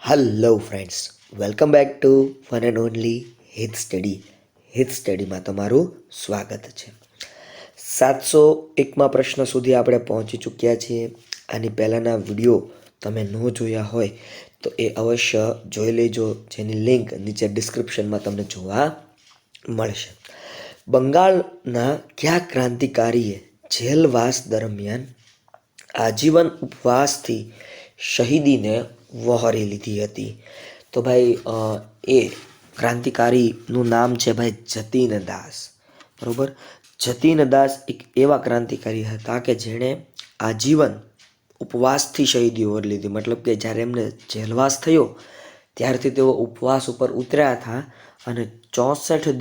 Hello friends, welcome back to one and only હિત study. હિત સ્ટડીમાં તમારું સ્વાગત છે. 701માં પ્રશ્ન સુધી આપણે પહોંચી ચૂક્યા છીએ. આની પહેલાંના વિડીયો તમે ન જોયા હોય તો એ અવશ્ય જોઈ લેજો, જેની લિંક નીચે ડિસ્ક્રિપ્શનમાં તમને જોવા મળશે. બંગાળના કયા ક્રાંતિકારીએ જેલવાસ દરમિયાન આજીવન ઉપવાસથી શહીદીને વહોરી લીધી હતી? તો ભાઈ એ ક્રાંતિકારીનું નામ છે ભાઈ જતીન દાસ. બરાબર, જતીન દાસ એક એવા ક્રાંતિકારી હતા કે જેણે આજીવન ઉપવાસથી શહીદી વહોરી લીધી. મતલબ કે જ્યારે એમને જેલવાસ થયો ત્યારથી તેઓ ઉપવાસ ઉપર ઉતર્યા હતા અને 64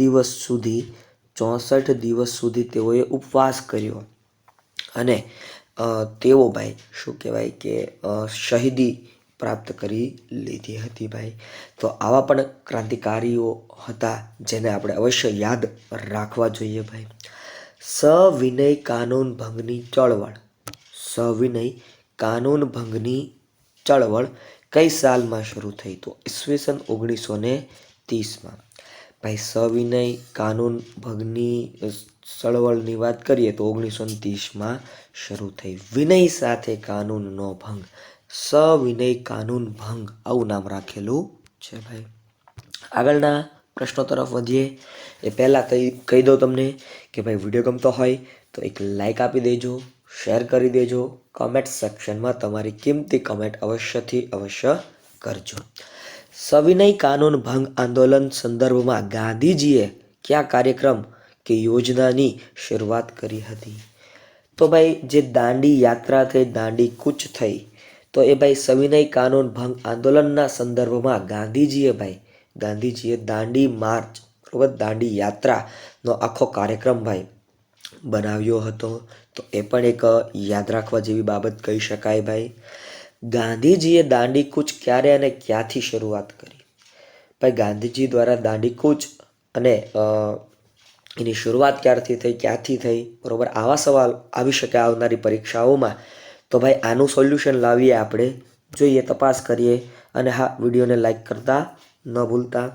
દિવસ સુધી તેઓએ ઉપવાસ કર્યો અને તેઓ ભાઈ શું કહેવાય કે શહીદી પ્રાપ્ત કરી લીધી હતી ભાઈ. તો આવા પણ ક્રાંતિકારીઓ હતા જેને આપણે અવશ્ય યાદ રાખવા જોઈએ ભાઈ. સવિનય કાનૂન ભંગની ચળવળ, સવિનય કાનૂન ભંગની ચળવળ કઈ સાલમાં શરૂ થઈ? તો ઈસવીસન 1930માં. ભાઈ સવિનય કાનૂન ભંગની ચળવળની વાત કરીએ તો 1930માં શરૂ થઈ. વિનય સાથે કાનૂનનો ભંગ, સવિનય કાનૂન ભંગ, આવું નામ રાખેલું છે ભાઈ. આગળના પ્રશ્નો તરફ વધીએ એ પહેલાં કહી દઉં તમને કે ભાઈ વિડીયો ગમતો હોય તો એક લાઈક આપી દેજો, શેર કરી દેજો, કમેન્ટ સેક્શનમાં તમારી કિંમતી કમેન્ટ અવશ્ય કરજો. સવિનય કાનૂન ભંગ આંદોલન સંદર્ભમાં ગાંધીજીએ કયા કાર્યક્રમ કે યોજનાની શરૂઆત કરી હતી? તો ભાઈ જે દાંડી યાત્રા થઈ, દાંડી કૂચ થઈ, તો એ ભાઈ સવિનય કાનૂન ભંગ આંદોલનના સંદર્ભમાં ગાંધીજીએ દાંડી માર્ચ, બરાબર, દાંડી યાત્રાનો આખો કાર્યક્રમ ભાઈ બનાવ્યો હતો. તો એ પણ એક યાદ રાખવા જેવી બાબત કહી શકાય ભાઈ. ગાંધીજીએ દાંડી કૂચ ક્યારે અને ક્યાંથી શરૂઆત કરી? ભાઈ ગાંધીજી દ્વારા દાંડી કૂચ અને એની શરૂઆત ક્યારથી થઈ, ક્યાંથી થઈ? બરાબર, આવા સવાલ આવી શકે આવનારી પરીક્ષાઓમાં. તો ભાઈ આનું સોલ્યુશન લાવીએ, આપણે જોઈએ, તપાસ કરીએ. અને હા, વિડીયોને લાઈક કરતા ન ભૂલતા.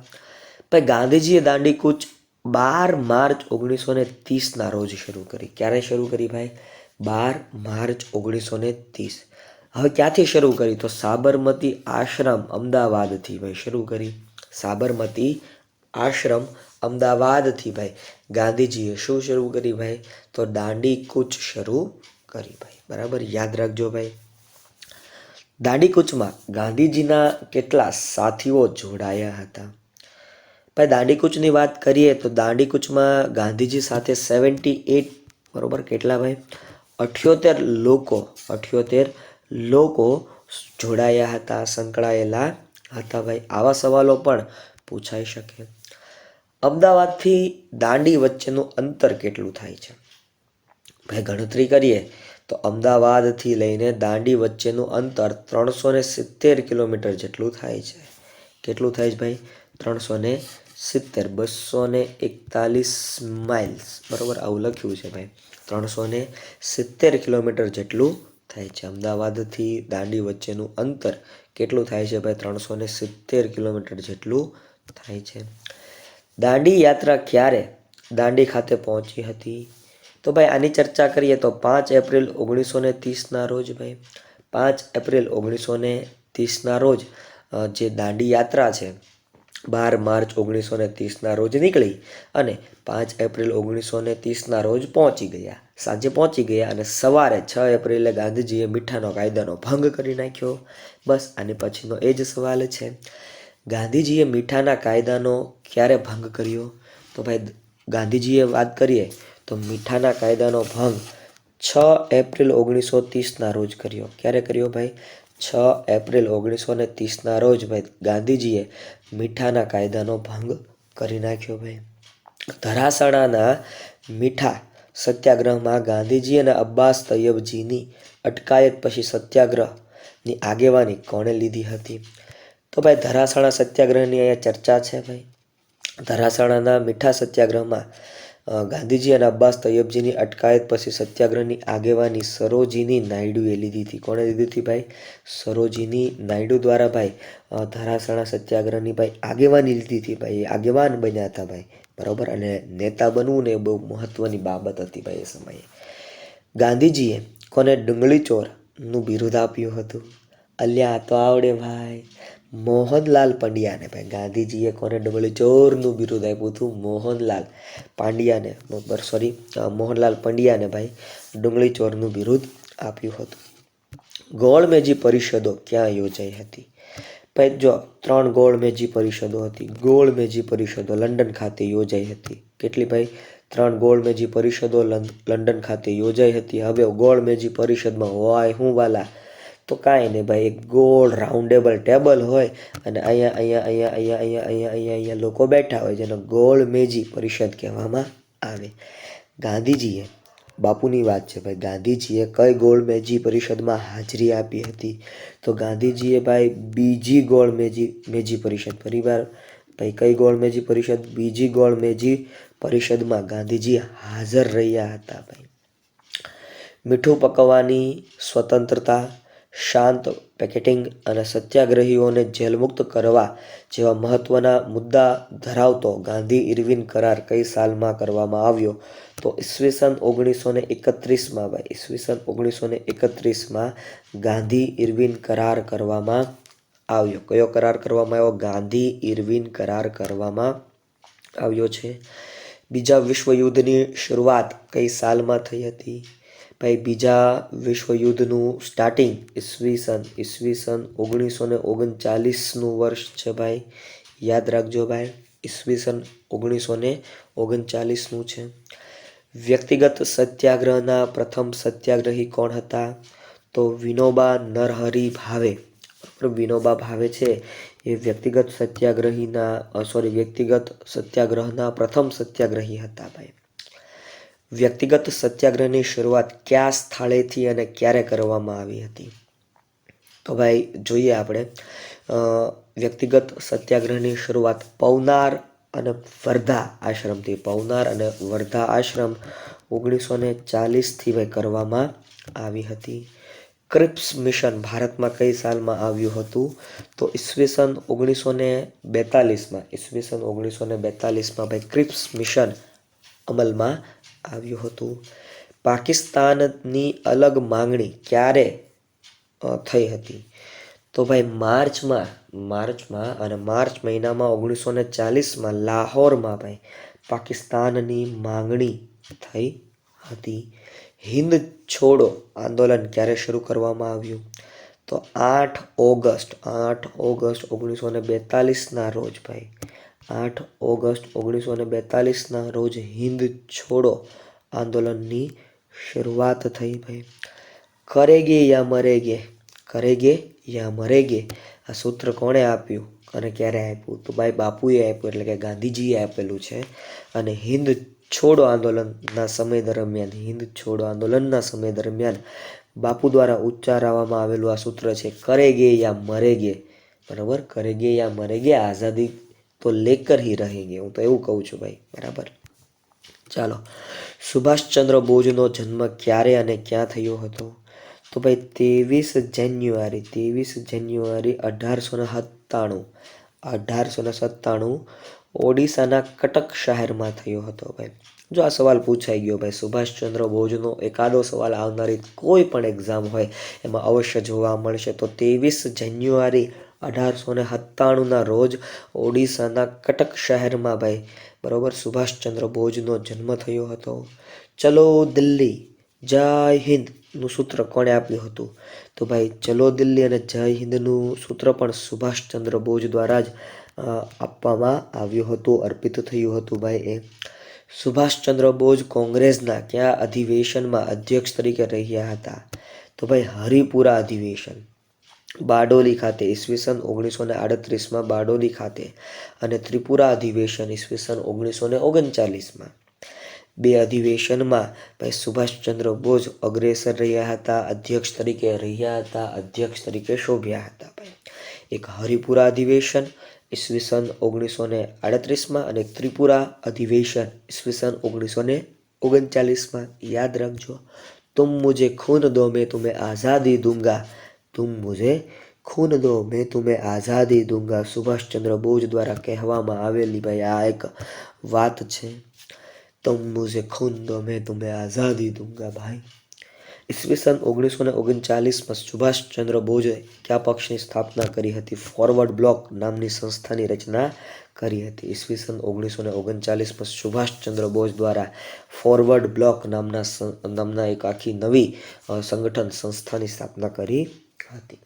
ભાઈ ગાંધીજીએ દાંડી કૂચ 12 માર્ચ 1930ના રોજ શરૂ કરી. ક્યારે શરૂ કરી ભાઈ? 12 માર્ચ 1930. હવે ક્યાંથી શરૂ કરી? તો સાબરમતી આશ્રમ અમદાવાદથી ભાઈ શરૂ કરી. સાબરમતી આશ્રમ અમદાવાદથી ભાઈ ગાંધીજીએ શું શરૂ કરી ભાઈ? તો દાંડી કૂચ શરૂ કરી ભાઈ. બરાબર, યાદ રાખજો ભાઈ. દાંડી કૂચમાં ગાંધીજીના કેટલા સાથીઓ જોડાયા હતા? ભાઈ દાંડી કૂચની વાત કરીએ તો દાંડી કૂચમાં ગાંધીજી સાથે 78, બરાબર, કેટલા ભાઈ? 78 લોકો જોડાયા હતા, સંકળાયેલા હતા ભાઈ. આવા સવાલો પણ પૂછાઈ શકે. અમદાવાદથી દાંડી વચ્ચેનું અંતર કેટલું થાય છે? ભાઈ ગણતરી કરીએ તો અમદાવાદથી લઈને દાંડી વચ્ચેનું અંતર 370 કિલોમીટર જેટલું થાય છે. કેટલું થાય છે ભાઈ? 370, 241 માઇલ્સ, બરાબર, આવું લખ્યું છે ભાઈ. 370 કિલોમીટર જેટલું થાય છે. અમદાવાદથી દાંડી વચ્ચેનું અંતર કેટલું થાય છે ભાઈ? 370 કિલોમીટર જેટલું થાય છે. દાંડી યાત્રા ક્યારે દાંડી ખાતે પહોંચી હતી? તો ભાઈ આની ચર્ચા કરીએ તો 5 એપ્રિલ 1930ના રોજ ભાઈ. 5 એપ્રિલ 1930ના રોજ જે દાંડી યાત્રા છે 12 માર્ચ 1930ના રોજ નીકળી અને 5 એપ્રિલ 1930ના રોજ પહોંચી ગયા, સાંજે પહોંચી ગયા અને સવારે 6 એપ્રિલે ગાંધીજીએ મીઠાનો કાયદાનો ભંગ કરી નાખ્યો. બસ આની પછીનો એ જ સવાલ છે. ગાંધીજીએ મીઠાના કાયદાનો ક્યારે ભંગ કર્યો? તો ભાઈ ગાંધીજીએ વાત કરીએ તો મીઠાના કાયદાનો ભંગ 6 એપ્રિલ 1930ના રોજ કર્યો. ક્યારે કર્યો ભાઈ? 6 એપ્રિલ 1930ના રોજ ભાઈ ગાંધીજીએ મીઠાના કાયદાનો ભંગ કરી નાખ્યો ભાઈ. ધરાસણાના મીઠા સત્યાગ્રહમાં ગાંધીજી અને અબ્બાસ તૈયબજીની અટકાયત પછી સત્યાગ્રહની આગેવાની કોણે લીધી હતી? તો ભાઈ ધરાસણા સત્યાગ્રહની અહીંયા ચર્ચા છે ભાઈ. ધરાસણાના મીઠા સત્યાગ્રહમાં ગાંધીજી અને અબ્બાસ તૈયબજીની અટકાયત પછી સત્યાગ્રહની આગેવાની સરોજીની નાયડુએ લીધી હતી. કોણે લીધી હતી ભાઈ? સરોજીની નાયડુ દ્વારા ભાઈ ધરાસણા સત્યાગ્રહની ભાઈ આગેવાની લીધી હતી ભાઈ. એ આગેવાન બન્યા હતા ભાઈ, બરાબર. અને નેતા બનવું ને એ બહુ મહત્વની બાબત હતી ભાઈ એ સમયે. ગાંધીજીએ કોને ડુંગળી ચોરનું બિરુદ આપ્યું હતું? અલ્યા આ તો આવડે ભાઈ, મોહનલાલ પંડ્યાને ભાઈ. ગાંધીજીએ કોને ડુંગળી ચોરનું બિરુદ આપ્યું હતું? મોહનલાલ પાંડ્યાને, મોહનલાલ પંડ્યાને ભાઈ ડુંગળી ચોરનું બિરુદ આપ્યું હતું. ગોળમેજી પરિષદો ક્યાં યોજાઈ હતી? ભાઈ જો 3 ગોળમેજી પરિષદો હતી. ગોળમેજી પરિષદો લંડન ખાતે યોજાઈ હતી. કેટલી ભાઈ? 3 ગોળમેજી પરિષદો લંડન ખાતે યોજાઈ હતી. હવે ગોળમેજી પરિષદમાં હોય શું વાલા? તો કાંઈ નહીં ભાઈ, એક ગોળ રાઉન્ડેબલ ટેબલ હોય અને અહીંયા લોકો બેઠા હોય, જેને ગોળમેજી પરિષદ કહેવામાં આવે. ગાંધીજીએ, બાપુની વાત છે ભાઈ, ગાંધીજીએ કઈ ગોળમેજી પરિષદમાં હાજરી આપી હતી? તો ગાંધીજીએ ભાઈ બીજી ગોળમેજી પરિષદ, ફરીવાર ભાઈ કઈ ગોળમેજી પરિષદ? બીજી ગોળમેજી પરિષદમાં ગાંધીજી હાજર રહ્યા હતા ભાઈ. મીઠું પકવવાની સ્વતંત્રતા, શાંત પેકેટિંગ અને સત્યાગ્રહીઓને જેલમુક્ત કરવા જેવા મહત્વના મુદ્દા ધરાવતો ગાંધી ઇરવિન કરાર કઈ સાલમાં કરવામાં આવ્યો? તો ઈસવીસન 1931માં ભાઈ, ઈસવીસન 1931માં ગાંધી ઇરવિન કરાર કરવામાં આવ્યો. કયો કરાર કરવામાં આવ્યો? ગાંધી ઇરવિન કરાર કરવામાં આવ્યો છે. બીજા વિશ્વયુદ્ધની શરૂઆત કઈ સાલમાં થઈ હતી? ભાઈ બીજા વિશ્વયુદ્ધનું સ્ટાર્ટિંગ ઈસવીસન 1939નું વર્ષ છે ભાઈ, યાદ રાખજો ભાઈ. ઈસવીસન 1939નું છે. વ્યક્તિગત સત્યાગ્રહના પ્રથમ સત્યાગ્રહી કોણ હતા? તો વિનોબા નરહરી ભાવે. વિનોબા ભાવે છે એ વ્યક્તિગત સત્યાગ્રહના પ્રથમ સત્યાગ્રહી હતા ભાઈ. વ્યક્તિગત સત્યાગ્રહની શરૂઆત કયા સ્થળેથી અને ક્યારે કરવામાં આવી હતી? તો ભાઈ જોઈએ આપણે, વ્યક્તિગત સત્યાગ્રહની શરૂઆત પવનાર અને વર્ધા આશ્રમથી, પવનાર અને વર્ધા આશ્રમ 1940થી ભાઈ કરવામાં આવી હતી. ક્રિપ્સ મિશન ભારતમાં કઈ સાલમાં આવ્યું હતું? તો ઈસવીસન 1942માં, ઈસવીસન 1942માં ભાઈ ક્રિપ્સ મિશન અમલમાં આવ્યું હતું. પાકિસ્તાનની અલગ માંગણી ક્યારે થઈ હતી? તો ભાઈ માર્ચમાં અને માર્ચ મહિનામાં 1940માં લાહોરમાં ભાઈ પાકિસ્તાનની માંગણી થઈ હતી. હિન્દ છોડો આંદોલન ક્યારે શરૂ કરવામાં આવ્યું? તો 8 ઓગસ્ટ 1942ના રોજ ભાઈ, 8 ઓગસ્ટ 1942ના રોજ હિન્દ છોડો આંદોલનની શરૂઆત થઈ ભાઈ. કરેગે યા મરેગે, કરેગે યા મરેગે આ સૂત્ર કોણે આપ્યું અને ક્યારે આપ્યું? તો ભાઈ બાપુએ આપ્યું, એટલે કે ગાંધીજીએ આપેલું છે. અને હિન્દ છોડો આંદોલનના સમય દરમિયાન, હિન્દ છોડો આંદોલનના સમય દરમિયાન બાપુ દ્વારા ઉચ્ચારવામાં આવેલું આ સૂત્ર છે કરેગે યા મરેગે, બરાબર. કરેગે યા મરેગે, આઝાદી તો લેકર હી રહેંગે, હું તો એવું કહું છું ભાઈ, બરાબર. ચાલો, સુભાષચંદ્ર બોઝનો જન્મ ક્યારે અને ક્યાં થયો હતો? તો ભાઈ 23 જાન્યુઆરી 1897 ઓડિશાના કટક શહેરમાં થયો હતો ભાઈ. જો આ સવાલ પૂછાઈ ગયો ભાઈ, સુભાષચંદ્ર બોઝનો એકાદો સવાલ આવનારી કોઈ પણ એક્ઝામ હોય એમાં અવશ્ય જોવા મળશે. તો 23 જાન્યુઆરી 1897ના રોજ ઓડિશાના કટક શહેરમાં ભાઈ, બરાબર, સુભાષચંદ્ર બોઝનો જન્મ થયો હતો. ચલો દિલ્હી જય હિન્દનું સૂત્ર કોણે આપ્યું હતું? તો ભાઈ ચલો દિલ્હી અને જય હિન્દનું સૂત્ર પણ સુભાષચંદ્ર બોઝ દ્વારા જ આપવામાં આવ્યું હતું, અર્પિત થયું હતું ભાઈ એ. સુભાષચંદ્ર બોઝ કોંગ્રેસના કયા અધિવેશનમાં અધ્યક્ષ તરીકે રહ્યા હતા? તો ભાઈ હરિપુરા અધિવેશન, બારડોલી ખાતે ઈસવીસન 1938માં બારડોલી ખાતે, અને ત્રિપુરા અધિવેશન ઈસવીસન 1939માં. બે અધિવેશનમાં ભાઈ સુભાષચંદ્ર બોઝ અગ્રેસર રહ્યા હતા, અધ્યક્ષ તરીકે રહ્યા હતા, અધ્યક્ષ તરીકે શોભ્યા હતા ભાઈ. એક હરિપુરા અધિવેશન ઈસવીસન 1938માં અને ત્રિપુરા અધિવેશન ઈસવીસન 1939માં. યાદ રાખજો, તુમ મુझे खून दो मैं तुम्हें आज़ादी दूंगा, तुम मुझे ખૂન દો મેં તુમ્हें આઝાદી દૂંગા. સુભાષચંદ્ર બોઝ દ્વારા કહેવામાં આવેલી ભાઈ આ એક વાત છે. તુમ મુझे खून दो मैं तुम्हें आज़ादी दूंगा ભાઈ. ઈસવીસન 1939માં સુભાષચંદ્ર બોઝે કયા પક્ષની સ્થાપના કરી હતી? ફોરવર્ડ બ્લોક નામની સંસ્થાની રચના કરી હતી. ઈસવીસન 1939માં સુભાષચંદ્ર બોઝ દ્વારા ફોરવર્ડ બ્લોક નામના એક આખી નવી સંસ્થાની સ્થાપના કરી હતી.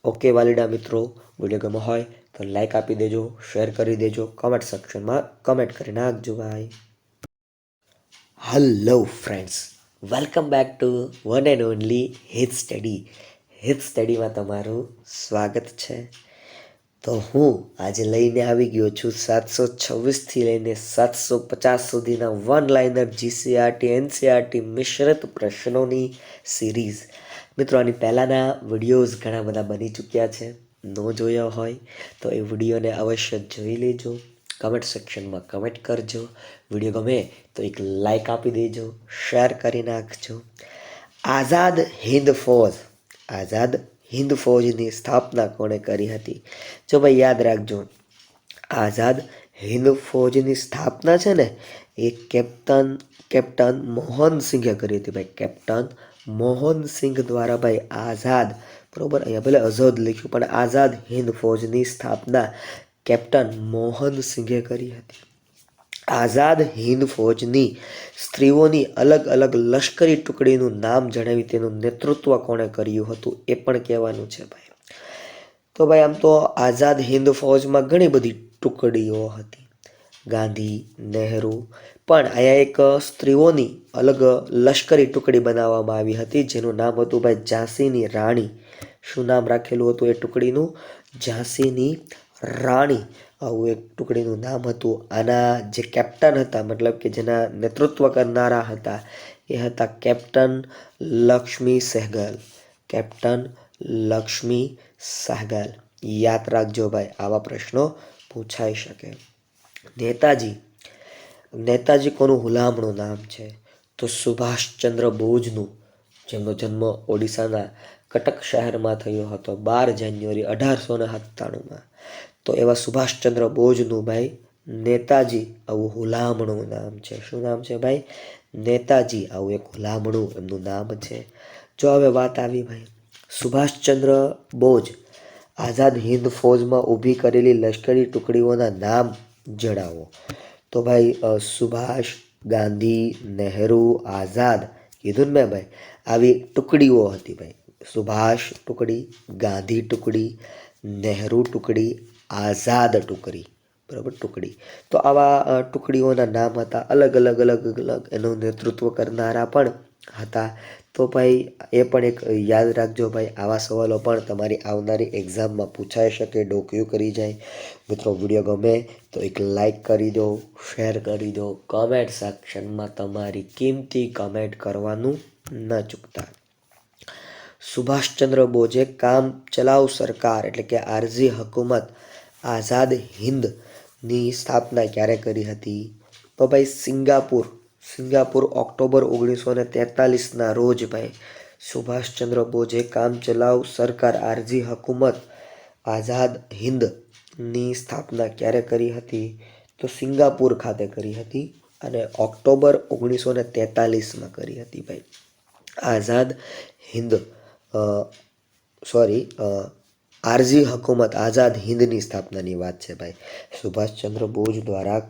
ઓકે વાલીડા મિત્રો, વિડીયો ગમ્યો હોય તો લાઈક આપી દેજો, શેર કરી દેજો, કમેન્ટ સેક્શનમાં કમેન્ટ કરી નાખજો ભાઈ. Hello friends, welcome back to one and only હિત સ્ટડી. હિત સ્ટડીમાં તમારું સ્વાગત છે. તો હું આજે લઈને આવી ગયો છું 726થી લઈને 750 સુધીના વન લાઇનર જીસીઆરટી એનસીઆરટી મિશ્રિત પ્રશ્નોની સિરીઝ. મિત્રો, આની પહેલાંના વિડીયોઝ ઘણા બધા બની ચૂક્યા છે. ન જોયા હોય તો એ વિડીયોને અવશ્ય જોઈ લેજો. કમેન્ટ સેક્શનમાં કમેન્ટ કરજો. વિડીયો ગમે તો એક લાઈક આપી દેજો, શેર કરી નાખજો. આઝાદ હિન્દ ફૌજ, આઝાદ હિન્દ ફૌજની સ્થાપના કોણે કરી હતી? જો ભાઈ યાદ રાખજો, આઝાદ હિન્દ ફૌજની સ્થાપના છે ને એ કેપ્ટન મોહનસિંઘે કરી હતી ભાઈ. કેપ્ટન મોહનસિંઘ દ્વારા ભાઈ આઝાદ, બરોબર, અહીંયા ભલે આઝાદ લખ્યું પણ આઝાદ હિન્દ ફૌજની સ્થાપના કેપ્ટન મોહનસિંઘે કરી હતી. આઝાદ હિન્દ ફૌજની સ્ત્રીઓની અલગ અલગ લશ્કરી ટુકડીનું નામ જણાવી તેનું નેતૃત્વ કોણે કર્યું હતું એ પણ કહેવાનું છે ભાઈ. તો ભાઈ આમ તો આઝાદ હિન્દ ફૌજમાં ઘણી બધી ટુકડીઓ હતી, ગાંધી, નહેરુ, પણ અહીંયા એક સ્ત્રીઓની અલગ લશ્કરી ટુકડી બનાવવામાં આવી હતી જેનું નામ હતું ભાઈ ઝાંસીની રાણી. શું નામ રાખેલું હતું એ ટુકડીનું? ઝાંસીની રાણી. આવું એક ટુકડીનું નામ હતું. આના જે કેપ્ટન હતા, મતલબ કે જેના નેતૃત્વ કરનારા હતા, એ હતા કેપ્ટન લક્ષ્મી સહેગલ. કેપ્ટન લક્ષ્મી સહેગલ. યાદ રાખજો ભાઈ, આવા પ્રશ્નો પૂછાઈ શકે. નેતાજી કોનું હુલામણું નામ છે? તો સુભાષચંદ્ર બોઝનું, જેમનો જન્મ ઓડિશાના કટક શહેરમાં થયો હતો 12 જાન્યુઆરી 1897માં. તો એવા સુભાષચંદ્ર બોઝનું ભાઈ નેતાજી આવું હુલામણું નામ છે. શું નામ છે ભાઈ? નેતાજી. આવું એક હુલામણું એમનું નામ છે. જો હવે વાત આવી ભાઈ સુભાષચંદ્ર બોઝ આઝાદ હિન્દ ફૌજમાં ઊભી કરેલી લશ્કરી ટુકડીઓના નામ જણાવો. તો ભાઈ સુભાષ, ગાંધી, નહેરુ, આઝાદ કીધું ને મેં ભાઈ, આવી ટુકડીઓ હતી ભાઈ. સુભાષ ટુકડી, ગાંધી ટુકડી, નહેરુ ટુકડી, આઝાદ ટુકડી, બરાબર, ટુકડી. તો આવા ટુકડીઓના નામ હતા. અલગ અલગ એનું નેતૃત્વ કરનારા પણ હતા. તો ભાઈ એ પણ એક યાદ રાખજો ભાઈ. આવા સવાલો પણ તમારી આવનારી એક્ઝામમાં પૂછાઈ શકે, ડોક્યુ કરી જાય. મિત્રો, વિડીયો ગમે તો એક લાઈક કરી દો, શેર કરી દો, કમેન્ટ સેક્શનમાં તમારી કિંમતી કમેન્ટ કરવાનું ન ચૂકતા. સુભાષચંદ્ર બોઝે કામ ચલાઉ સરકાર એટલે કે આરઝી હુકુમત આઝાદ હિન્દની સ્થાપના ક્યારે કરી હતી? તો ભાઈ સિંગાપુર ઓક્ટોબર 1943ના રોજ ભાઈ સુભાષચંદ્ર બોઝે કામ ચલાઉ સરકાર આરઝી હુકુમત આઝાદ હિન્દની સ્થાપના ક્યારે કરી હતી? તો સિંગાપુર ખાતે કરી હતી અને ઓક્ટોબર 1943માં કરી હતી ભાઈ. આઝાદ હિન્દ આરઝી હુકુમત આઝાદ હિન્દની સ્થાપનાની વાત છે ભાઈ. સુભાષચંદ્ર બોઝ દ્વારા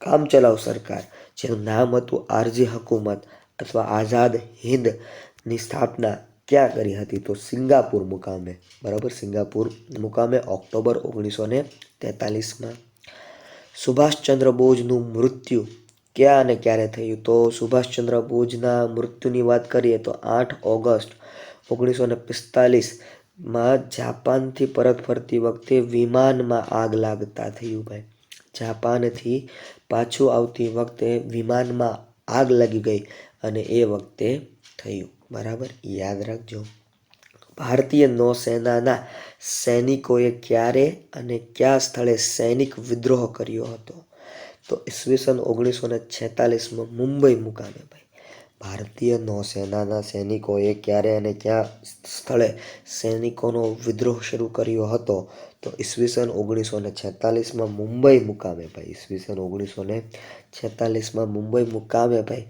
કામ ચલાઉ સરકાર, જેનું નામ હતું આરઝી હુકુમત અથવા આઝાદ હિન્દની સ્થાપના ક્યાં કરી હતી? તો સિંગાપુર મુકામે, બરાબર, સિંગાપુર મુકામે ઓક્ટોબર 1943માં. સુભાષચંદ્ર બોઝનું મૃત્યુ ક્યાં અને ક્યારે થયું? તો સુભાષચંદ્ર બોઝના મૃત્યુની વાત કરીએ તો 8 ઓગસ્ટ 1945માં જાપાનથી પરત ફરતી વખતે વિમાનમાં આગ લાગતા થયું ભાઈ. જાપાનથી પાછું આવતી વખતે વિમાનમાં આગ લાગી ગઈ અને એ વખતે થયું, બરાબર, યાદ રાખજો. ભારતીય નૌસેનાના સૈનિકોએ ક્યારે અને કયા સ્થળે સૈનિક વિદ્રોહ કર્યો હતો? તો ઈસવીસન 1946માં મુંબઈ મુકામે ભાઈ ભારતીય નૌસેનાના સૈનિકોએ ક્યારે અને કયા સ્થળે સૈનિકોનો વિદ્રોહ શરૂ કર્યો હતો? તો ઈસવીસન 1946માં મુંબઈ મુકામે ભાઈ ઈસવીસન 1946માં મુંબઈ મુકામે ભાઈ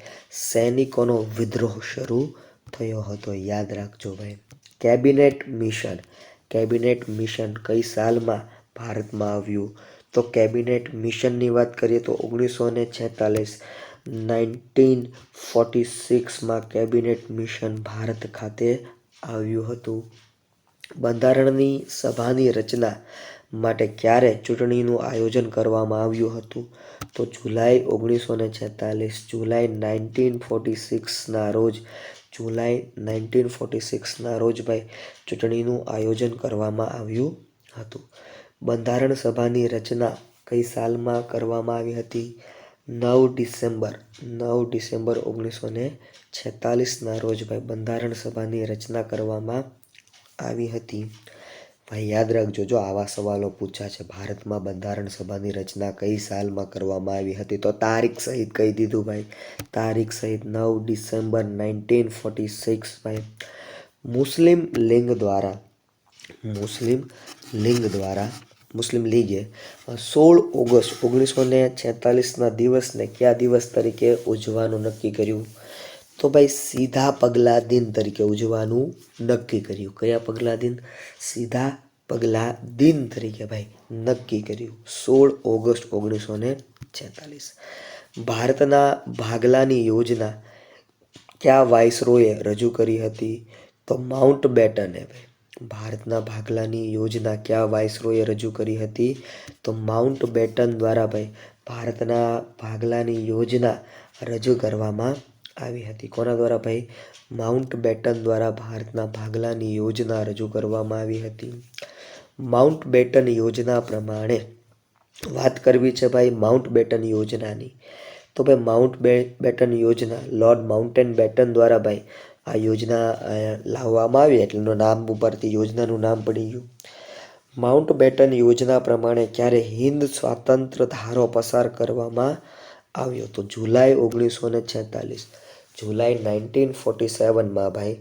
સૈનિકોનો વિદ્રોહ શરૂ થયો હતો. યાદ રાખજો ભાઈ. કેબિનેટ મિશન કઈ સાલમાં ભારતમાં આવ્યું? તો કેબિનેટ મિશનની વાત કરીએ તો 1946માં કેબિનેટ મિશન ભારત ખાતે આવ્યું હતું. બંધારણની સભાની રચના માટે ક્યારે ચૂંટણીનું આયોજન કરવામાં આવ્યું હતું? તો જુલાઈ 1946ના રોજ ભાઈ ચૂંટણીનું આયોજન કરવામાં આવ્યું હતું. બંધારણ સભાની રચના કઈ સાલમાં કરવામાં આવી હતી? 9 ડિસેમ્બર 1946ના રોજ ભાઈ બંધારણ સભાની રચના કરવામાં આવી હતી. ભાઈ યાદ રાખજો, જો આવા સવાલો પૂછ્યા છે, ભારતમાં બંધારણ સભાની રચના કઈ સાલમાં કરવામાં આવી હતી? તો તારીખ સહિત કહી દીધું ભાઈ, તારીખ સહિત 9 ડિસેમ્બર 1946 ભાઈ. મુસ્લિમ લીગે 16 ઓગસ્ટ 1946ના દિવસને કયા દિવસ તરીકે ઉજવવાનું નક્કી કર્યું? તો ભાઈ સીધા પગલા દિન તરીકે ઉજવવાનું નક્કી કર્યું. કયા પગલા દિન? સીધા પગલા દિન તરીકે ભાઈ નક્કી કર્યું 16 ઓગસ્ટ 1946. ભારતના ભાગલાની યોજના કયા વાઇસરોયે રજૂ કરી હતી? તો માઉન્ટ બેટને ભાઈ ભારતના ભાગલાની યોજના કયા વાઇસરોયે રજૂ કરી હતી? તો માઉન્ટ બેટન દ્વારા ભાઈ ભારતના ભાગલાની યોજના રજૂ કરવામાં આવી હતી. કોના દ્વારા ભાઈ? માઉન્ટ બેટન દ્વારા ભારતના ભાગલાની યોજના રજૂ કરવામાં આવી હતી. માઉન્ટ બેટન યોજના પ્રમાણે વાત કરવી છે ભાઈ માઉન્ટ બેટન યોજનાની. તો ભાઈ માઉન્ટ બેટન યોજના લોર્ડ માઉન્ટેન બેટન દ્વારા ભાઈ આ યોજના લાવવામાં આવી એટલે એનું નામ ઉપરથી યોજનાનું નામ પડી ગયું. માઉન્ટ બેટન યોજના પ્રમાણે ક્યારે હિન્દ સ્વાતંત્ર્ય ધારો પસાર કરવામાં આવ્યો? તો જુલાઈ 1947માં ભાઈ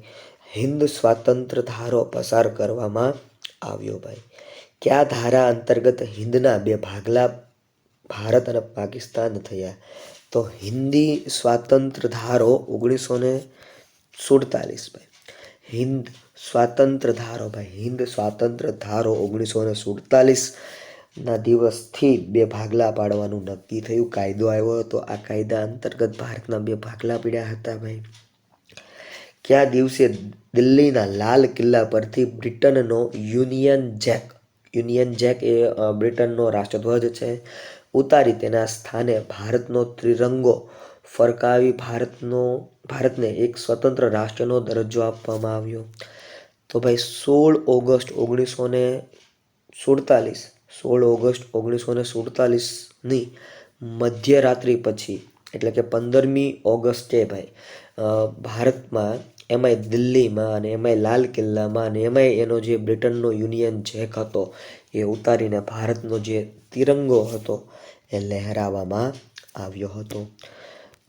હિન્દ સ્વાતંત્ર્ય ધારો પસાર કરવામાં આવ્યો ભાઈ. કયા ધારા અંતર્ગત હિન્દના બે ભાગલા ભારત અને પાકિસ્તાન થયા? તો હિન્દી સ્વાતંત્ર્ય ધારો 1947 ભાઈ. હિન્દ સ્વાતંત્ર્ય ધારો 1947ના દિવસથી બે ભાગલા પાડવાનું નક્કી થયું. કાયદો આવ્યો હતો. આ કાયદા અંતર્ગત ભારતના બે ભાગલા પડ્યા હતા ભાઈ. કયા દિવસે દિલ્હીના લાલ કિલ્લા પરથી બ્રિટનનો યુનિયન જેક એ બ્રિટનનો રાષ્ટ્રધ્વજ છે ઉતારી તેના સ્થાને ભારતનો ત્રિરંગો ફરકાવી ભારતને એક સ્વતંત્ર રાષ્ટ્રનો દરજ્જો આપવામાં આવ્યો? તો ભાઈ 16 ઓગસ્ટ 1947ની મધ્યરાત્રિ પછી એટલે કે 15મી ઓગસ્ટે ભાઈ ભારતમાં એમાંય દિલ્હીમાં અને એમાંય લાલ કિલ્લામાં અને એમાંય એનો જે બ્રિટનનો યુનિયન જેક હતો એ ઉતારીને ભારતનો જે તિરંગો હતો એ લહેરાવવામાં આવ્યો હતો.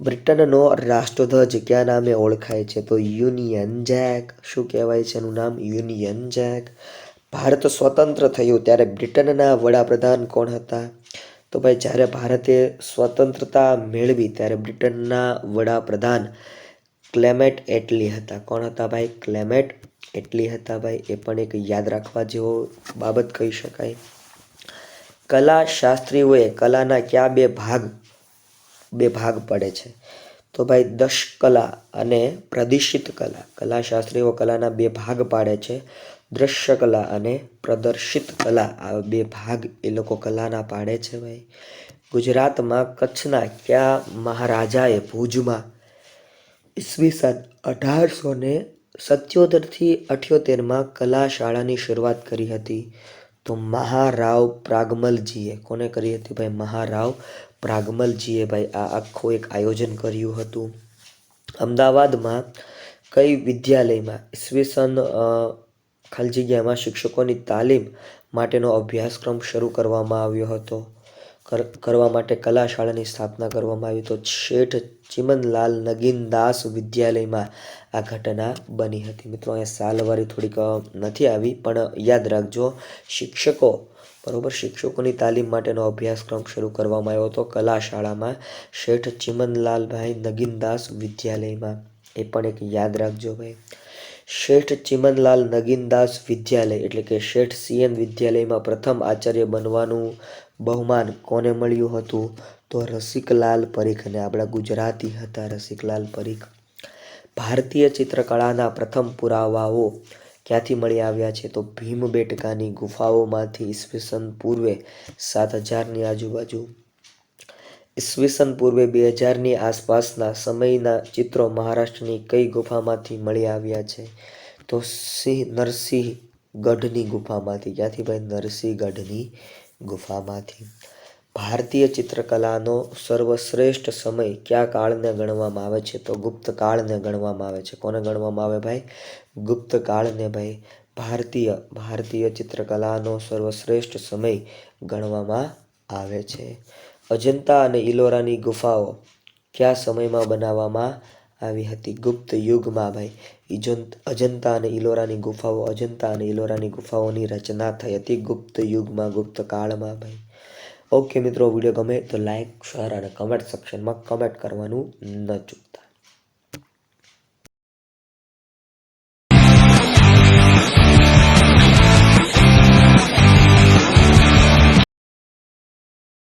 બ્રિટનનો રાષ્ટ્રધ્વજ કયા નામે ઓળખાય છે? તો યુનિયન જેક. શું કહેવાય છે એનું નામ? Union Jack. ભારત સ્વતંત્ર થયું ત્યારે બ્રિટનના વડાપ્રધાન કોણ હતા? તો ભાઈ જ્યારે ભારતે સ્વતંત્રતા મેળવી ત્યારે બ્રિટનના વડાપ્રધાન ક્લેમેન્ટ એટલી હતા. કોણ હતા ભાઈ? ક્લેમેન્ટ એટલી હતા ભાઈ. એ પણ એક યાદ રાખવા જેવો બાબત કહી શકાય. કલા શાસ્ત્રીઓએ કલાના કયા બે ભાગ પડે છે? તો ભાઈ દશકલા અને પ્રદર્શિત કલા. કલા શાસ્ત્રીઓ કલાના બે ભાગ પાડે છે. દ્રશ્ય કલા અને પ્રદર્શિત કલા. આ બે ભાગ એ લોકો કલાના પાડે છે ભાઈ. ગુજરાતમાં કચ્છના કયા મહારાજાએ ભુજમાં ઈસવીસન 1877થી 78માં કલા શાળાની શરૂઆત કરી હતી? તો મહારાવ પ્રાગમલજીએ. કોને કરી હતી ભાઈ? મહારાવ પ્રાગમલજીએ ભાઈ આ આખું એક આયોજન કર્યું હતું. અમદાવાદમાં કઈ વિદ્યાલયમાં ઈસવીસન ખાલી જગ્યામાં શિક્ષકોની તાલીમ માટેનો અભ્યાસક્રમ શરૂ કરવામાં આવ્યો હતો. કરવા માટે કલા શાળાની સ્થાપના કરવામાં આવી. તો શેઠ ચિમનલાલ નગીનદાસ વિદ્યાલયમાં આ ઘટના બની હતી. મિત્રો અહીંયા સાલવારી થોડીક નથી આવી, પણ યાદ રાખજો, શિક્ષકો બરોબર, શિક્ષકોની તાલીમ માટેનો અભ્યાસક્રમ શરૂ કરવામાં આવ્યો હતો કલા શાળામાં, શેઠ ચિમનલાલભાઈ નગીનદાસ વિદ્યાલયમાં. એ પણ એક યાદ રાખજો ભાઈ. શેઠ ચિમનલાલ નગીનદાસ વિદ્યાલય એટલે કે શેઠ CN વિદ્યાલયમાં પ્રથમ આચાર્ય બનવાનું બહુમાન કોને મળ્યું હતું? તો રસિકલાલ પરીખને. આપણા ગુજરાતી હતા રસિકલાલ પરીખ. ભારતીય ચિત્રકળાના પ્રથમ પુરાવાઓ ક્યાંથી મળી આવ્યા છે? તો ભીમબેટકાની ગુફાઓમાંથી ઈસવીસન પૂર્વે 7000ની આજુબાજુ. ઈસવીસન પૂર્વે 2000ની આસપાસના સમયના ચિત્રો મહારાષ્ટ્રની કઈ ગુફામાંથી મળી આવ્યા છે? તો નરસિંહગઢની ગુફામાંથી. ક્યાંથી ભાઈ? નરસિંહગઢની ગુફામાંથી. ભારતીય ચિત્રકલાનો સર્વશ્રેષ્ઠ સમય કયા કાળને ગણવામાં આવે છે? તો ગુપ્ત કાળને ગણવામાં આવે છે. કોને ગણવામાં આવે ભાઈ? ગુપ્ત કાળને ભાઈ. ભારતીય ચિત્રકલાનો સર્વશ્રેષ્ઠ સમય ગણવામાં આવે છે. અજંતા અને ઇલોરાની ગુફાઓ કયા સમયમાં બનાવવામાં આવી હતી? ગુપ્ત યુગમાં ભાઈ. અજંતા અને ઇલોરાની ગુફાઓની રચના થઈ હતી ગુપ્ત યુગમાં, ગુપ્ત કાળમાં ભાઈ. ઓકે મિત્રો, વિડીયો ગમે તો લાઈક, શેર અને કમેન્ટ સેક્શનમાં કમેન્ટ કરવાનું ન ચૂકતા.